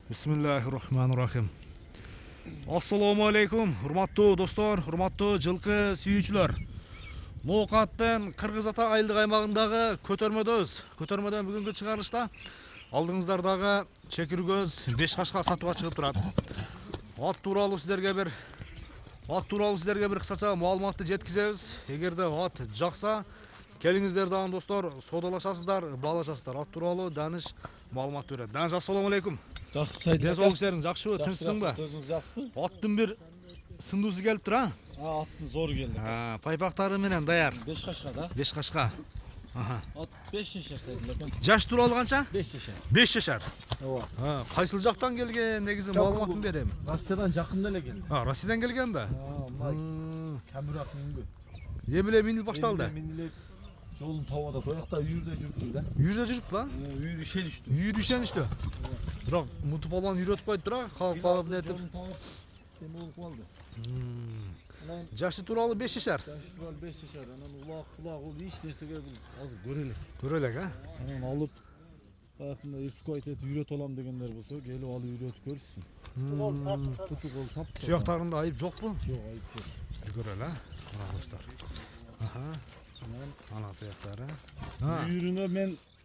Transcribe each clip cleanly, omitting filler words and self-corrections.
Bismillahirrahmanirrahim. Assalamu alaikum, урматтуу достор, урматтуу жылкы сүйүүчүлөр. Ноокаттын Кыргыз Ата айылдык аймагындагы көтөрмөдөн бүгүнкү чыгарылышта алдыңыздардагы чекиргөз 5 кашка сатууга чыгып турат. Ат тууралуу сиздерге бир кысача маалыматты жеткизебиз. Эгерде ат жакса, келиңиздер дагы достор, соодалашасыздар, баалашасыздар. Ат тууралуу Даныш маалымат берет. Даныш, ассаламу алейкум. Жақсы сайт. Денсаулык иштериң жакшыбы, тынчсыңбы? Өзүңүз жакшысызбы? Аттын бир сындуусу келип тур, а? Аттын зор келди. Пайпактары менен даяр. 5 кашка да. 5 кашка. Ат 5 жашар сайдылар. Жаш тууралуу канча? 5 жашар. 5 жашар. Ооба. Кайсыл жактан келген, негизи маалыматын берем. Россиядан жакында эле келди. Россиядан келгенби? Камерак минби. Эмиле минилип башталды. Минилип жолун табада тоякта үйүрдө жүрүптүр да. Үйүрдө жүрүп ба? Үйүрү шелиштү. Үйүрү ишеничти. Бирок мутуп алган үйрөтүп койду тура, калып нетип. Кем болуп калды. Жашы тууралуу 5 жашар. Жашы тууралуу 5 жашар. Анан улак ул эч нерсеге азыр көрө элек. Көрө элек, Анан алып баягындай ирскойт этип үйрөтө алам дегендер болсо, келип алып үйрөтүп көрсүн. Куту кол таптыр. Туяктарында айып жокпу? Жок, айып жок. Жүгөр эле, мына достор. Ана туяктары.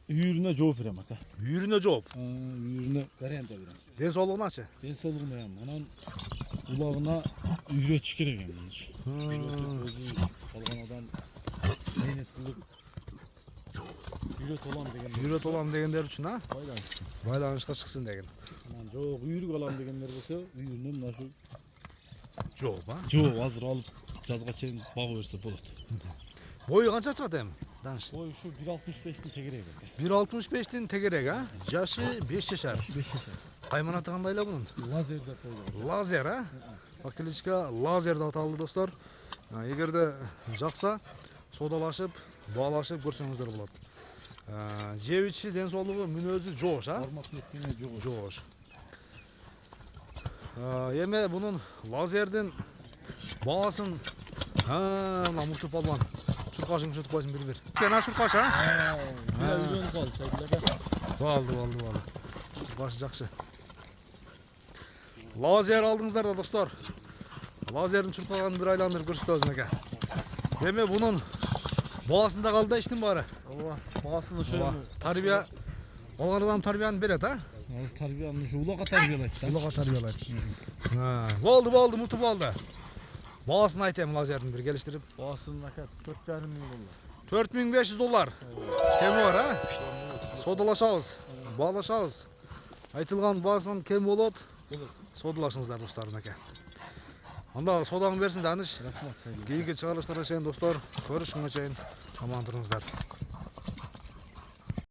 Үйүрүнө жооп берем ака. Үйүрүнө жооп. Үйүрүнө гарантия берем. Денсаулыгыначы? Денсаулыгына эми. Анан улагына үйрөтүш керек эми мынчы. Үйрөтүп өзү калган адам мээнет кылып үйрөтө алам дегендер үчүн, байланышсын. Байланышка чыксын деген. Анан жок, үйрүк алам дегендер болсо, үйүрүнө мына ушу жооп, Жок, азыр алып жазга чейин бага берсе болот. Бою канча чыгат эми? Даныш. Бою ушу 1.65-тин тегереги. 1.65-тин тегереги, Жашы 5 жашар. 5 жашар. Кайманаты кандай эле бунун? Лазер деп коюлган. Лазер, Бакылычка лазер деп аталды достор. Эгерде жакса, соодалашып, баалашып көрсөңүздөр болот. Жебичи, денсаулыгу, мүнөзү жоош, Формат неттеме жоош. Эми бунун лазердин баасын мына муртуп балбан. Чуркашың чуртуп койсун бир. Кена чуркаш, Үйрөнүп калды сайдылар. Болду. Чуркашы жакшы. Лазер алдыңыздар да достор. Лазердин чуркаганын бир айландырып көрсөтөбүз меке. Эми бунун баасында калды иштин баары. Ооба, баасын ошо тарбия алган адам тарбияны берет, Азыр тарбияны ушу улакка тарбиялайт да. Улакка тарбиялайт. Болду, мутуп алды. Баасын айтайм лазердин бир келиштирип. Баасын ака $4.500. $4.500. Кеми бар, Соодалашабыз, баалашабыз. Айтылган баасын кем болот. Соодалашыңыздар достор меке. Анда соодаңы берсин Даныш. Рахмат. Кийинки чыгарылыштарга чейин достор, көрүшкөнгө чейин аман туруңуздар.